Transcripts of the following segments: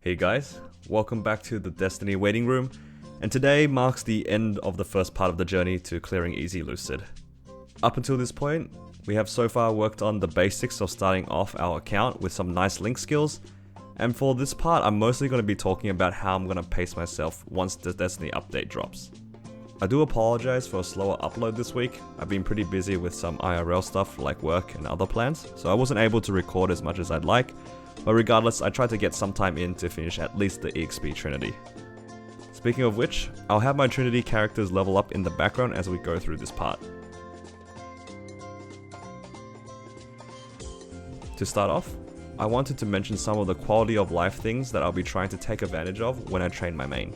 Hey guys, welcome back to the Destiny waiting room, and today marks the end of the first part of the journey to clearing easy Lucid. Up until this point, we have so far worked on the basics of starting off our account with some nice link skills, and for this part I'm mostly going to be talking about how I'm going to pace myself once the Destiny update drops. I do apologize for a slower upload this week. I've been pretty busy with some IRL stuff like work and other plans, so I wasn't able to record as much as I'd like. But regardless, I tried to get some time in to finish at least the EXP Trinity. Speaking of which, I'll have my Trinity characters level up in the background as we go through this part. To start off, I wanted to mention some of the quality of life things that I'll be trying to take advantage of when I train my main.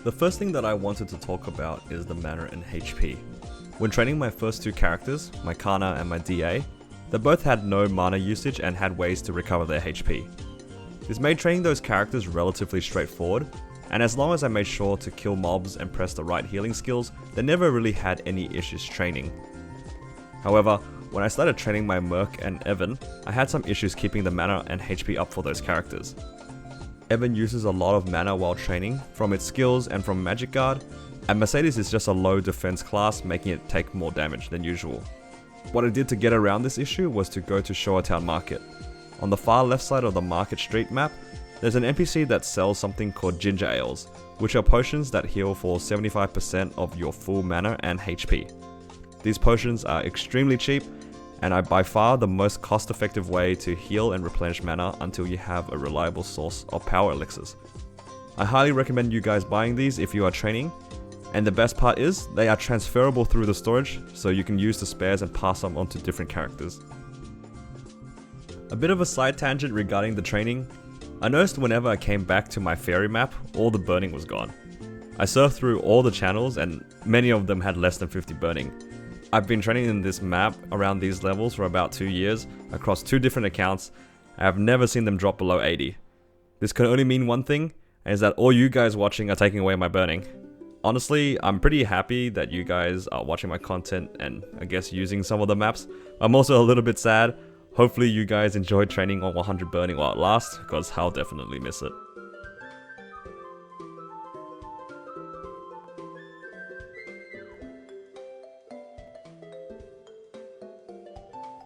The first thing that I wanted to talk about is the mana and HP. When training my first two characters, my Kana and my DA, they both had no mana usage and had ways to recover their HP. This made training those characters relatively straightforward, and as long as I made sure to kill mobs and press the right healing skills, they never really had any issues training. However, when I started training my Merc and Evan, I had some issues keeping the mana and HP up for those characters. Evan uses a lot of mana while training, from its skills and from Magic Guard, and Mercedes is just a low defense class, making it take more damage than usual. What I did to get around this issue was to go to Shoatown Market. On the far left side of the Market Street map, there's an NPC that sells something called Ginger Ales, which are potions that heal for 75% of your full mana and HP. These potions are extremely cheap, and are by far the most cost-effective way to heal and replenish mana until you have a reliable source of power elixirs. I highly recommend you guys buying these if you are training, and the best part is, they are transferable through the storage, so you can use the spares and pass them on to different characters. A bit of a side tangent regarding the training, I noticed whenever I came back to my fairy map, all the burning was gone. I surfed through all the channels and many of them had less than 50 burning. I've been training in this map around these levels for about 2 years, across 2 different accounts, and I've never seen them drop below 80. This can only mean one thing, and is that all you guys watching are taking away my burning. Honestly, I'm pretty happy that you guys are watching my content and I guess using some of the maps. I'm also a little bit sad. Hopefully you guys enjoyed training on 100 burning while it lasts, because I'll definitely miss it.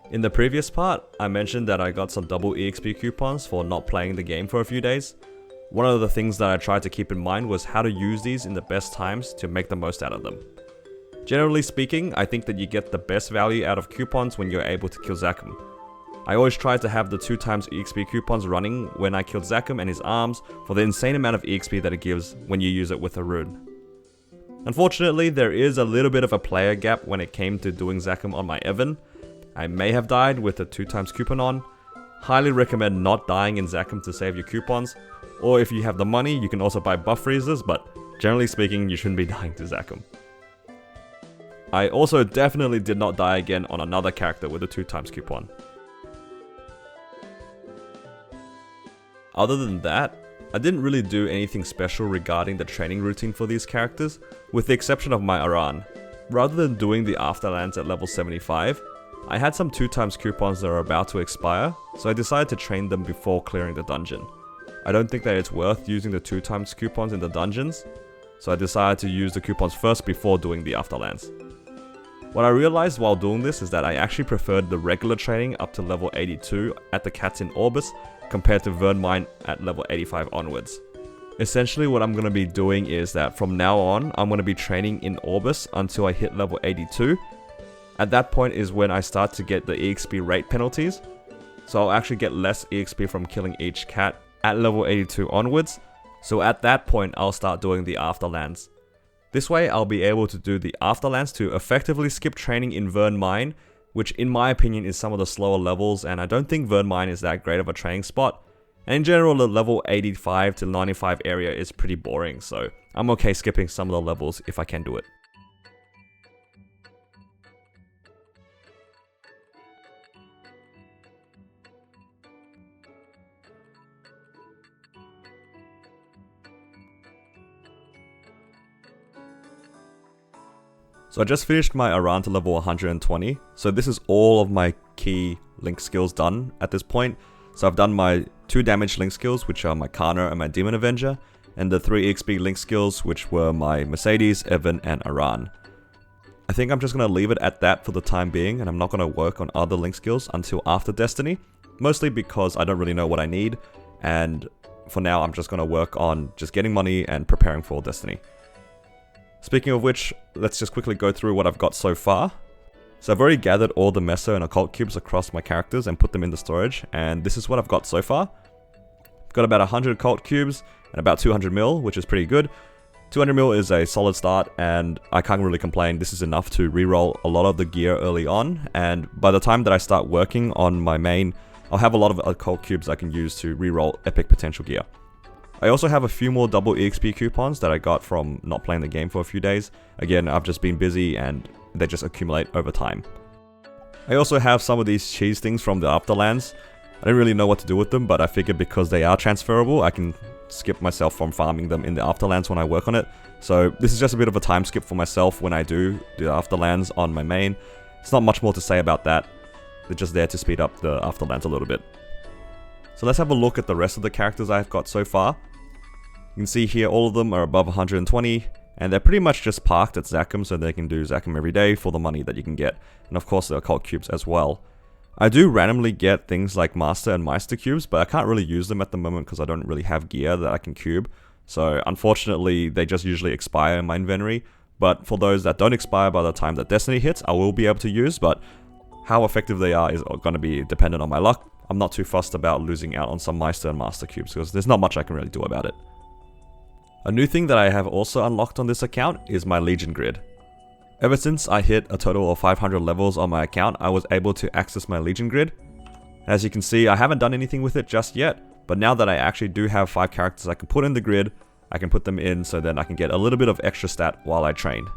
In the previous part, I mentioned that I got some double EXP coupons for not playing the game for a few days. One of the things that I tried to keep in mind was how to use these in the best times to make the most out of them. Generally speaking, I think that you get the best value out of coupons when you're able to kill Zakum. I always try to have the 2x EXP coupons running when I killed Zakum and his arms for the insane amount of EXP that it gives when you use it with a rune. Unfortunately, there is a little bit of a player gap when it came to doing Zakum on my Evan. I may have died with a 2x coupon on. Highly recommend not dying in Zakum to save your coupons. Or if you have the money, you can also buy buff freezers, but generally speaking, you shouldn't be dying to Zakum. I also definitely did not die again on another character with a 2x coupon. Other than that, I didn't really do anything special regarding the training routine for these characters, with the exception of my Aran. Rather than doing the Afterlands at level 75, I had some 2x coupons that are about to expire, so I decided to train them before clearing the dungeon. I don't think that it's worth using the 2x coupons in the dungeons, so I decided to use the coupons first before doing the Afterlands. What I realized while doing this is that I actually preferred the regular training up to level 82 at the Cats in Orbis compared to Vern Mine at level 85 onwards. Essentially what I'm going to be doing is that from now on, I'm going to be training in Orbis until I hit level 82. At that point is when I start to get the EXP rate penalties, so I'll actually get less EXP from killing each cat at level 82 onwards, so at that point I'll start doing the Afterlands. This way I'll be able to do the Afterlands to effectively skip training in Vern Mine, which in my opinion is some of the slower levels, and I don't think Vern Mine is that great of a training spot. And in general, the level 85 to 95 area is pretty boring, so I'm okay skipping some of the levels if I can do it. So I just finished my Aran to level 120, so this is all of my key link skills done at this point. So I've done my 2 damage link skills, which are my Kana and my Demon Avenger, and the 3 EXP link skills, which were my Mercedes, Evan, and Aran. I think I'm just going to leave it at that for the time being, and I'm not going to work on other link skills until after Destiny, mostly because I don't really know what I need, and for now I'm just going to work on just getting money and preparing for Destiny. Speaking of which, let's just quickly go through what I've got so far. So I've already gathered all the Meso and Occult cubes across my characters and put them into storage, and this is what I've got so far. I've got about 100 Occult cubes and about 200 mil, which is pretty good. 200 mil is a solid start, and I can't really complain. This is enough to reroll a lot of the gear early on, and by the time that I start working on my main, I'll have a lot of Occult cubes I can use to reroll epic potential gear. I also have a few more double EXP coupons that I got from not playing the game for a few days. Again, I've just been busy and they just accumulate over time. I also have some of these cheese things from the Afterlands. I don't really know what to do with them, but I figured because they are transferable, I can skip myself from farming them in the Afterlands when I work on it. So this is just a bit of a time skip for myself when I do the Afterlands on my main. It's not much more to say about that. They're just there to speed up the Afterlands a little bit. So let's have a look at the rest of the characters I've got so far. You can see here all of them are above 120, and they're pretty much just parked at Zakum, so they can do Zakum every day for the money that you can get, and of course the Occult cubes as well. I do randomly get things like Master and Meister cubes, but I can't really use them at the moment because I don't really have gear that I can cube, so unfortunately they just usually expire in my inventory, but for those that don't expire by the time that Destiny hits, I will be able to use, but how effective they are is going to be dependent on my luck. I'm not too fussed about losing out on some Meister and Master cubes because there's not much I can really do about it. A new thing that I have also unlocked on this account is my Legion grid. Ever since I hit a total of 500 levels on my account, I was able to access my Legion grid. As you can see, I haven't done anything with it just yet, but now that I actually do have 5 characters I can put in the grid, I can put them in so then I can get a little bit of extra stat while I train.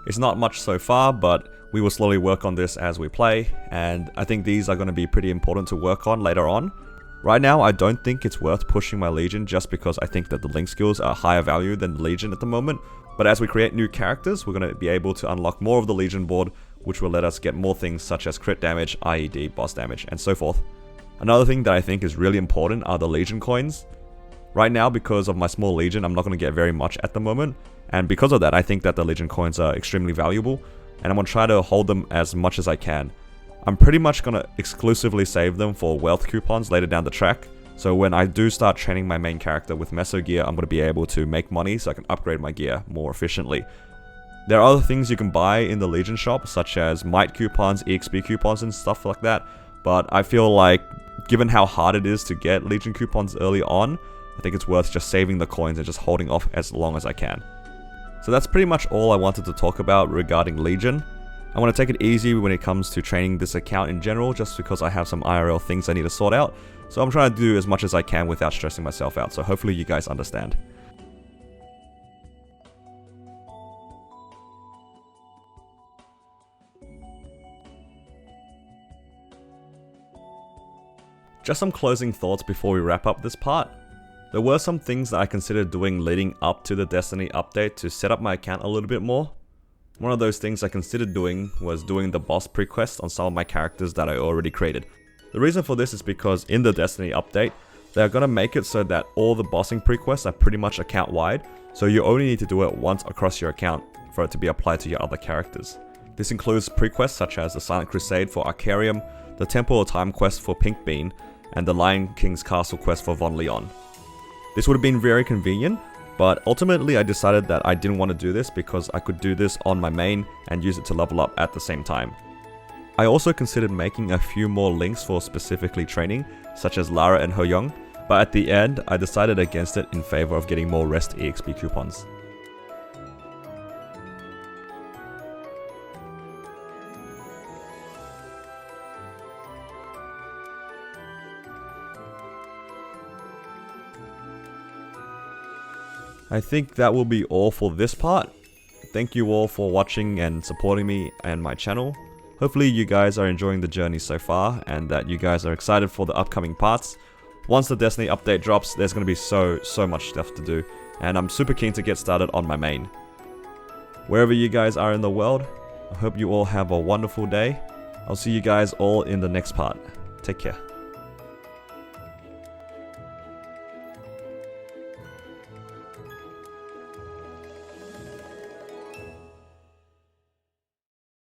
It's not much so far, but we will slowly work on this as we play, and I think these are going to be pretty important to work on later on. Right now, I don't think it's worth pushing my Legion just because I think that the link skills are higher value than the Legion at the moment, but as we create new characters, we're going to be able to unlock more of the Legion board, which will let us get more things such as crit damage, IED, boss damage, and so forth. Another thing that I think is really important are the Legion coins. Right now, because of my small Legion, I'm not going to get very much at the moment, and because of that, I think that the Legion coins are extremely valuable, and I'm going to try to hold them as much as I can. I'm pretty much going to exclusively save them for wealth coupons later down the track, so when I do start training my main character with Meso gear, I'm going to be able to make money so I can upgrade my gear more efficiently. There are other things you can buy in the Legion shop, such as Might coupons, EXP coupons, and stuff like that, but I feel like, given how hard it is to get Legion coupons early on, I think it's worth just saving the coins and just holding off as long as I can. So that's pretty much all I wanted to talk about regarding Legion. I want to take it easy when it comes to training this account in general, just because I have some IRL things I need to sort out, so I'm trying to do as much as I can without stressing myself out, so hopefully you guys understand. Just some closing thoughts before we wrap up this part. There were some things that I considered doing leading up to the Destiny update to set up my account a little bit more. One of those things I considered doing was doing the boss pre-quest on some of my characters that I already created. The reason for this is because in the Destiny update, they're going to make it so that all the bossing pre-quests are pretty much account wide, so you only need to do it once across your account for it to be applied to your other characters. This includes pre-quests such as the Silent Crusade for Arcarium, the Temple of Time quest for Pink Bean, and the Lion King's Castle quest for Von Leon. This would have been very convenient, but ultimately I decided that I didn't want to do this because I could do this on my main and use it to level up at the same time. I also considered making a few more links for specifically training, such as Lara and Ho Young, but at the end I decided against it in favor of getting more rest EXP coupons. I think that will be all for this part. Thank you all for watching and supporting me and my channel. Hopefully you guys are enjoying the journey so far and that you guys are excited for the upcoming parts. Once the Destiny update drops, there's going to be so much stuff to do, and I'm super keen to get started on my main. Wherever you guys are in the world, I hope you all have a wonderful day. I'll see you guys all in the next part. Take care.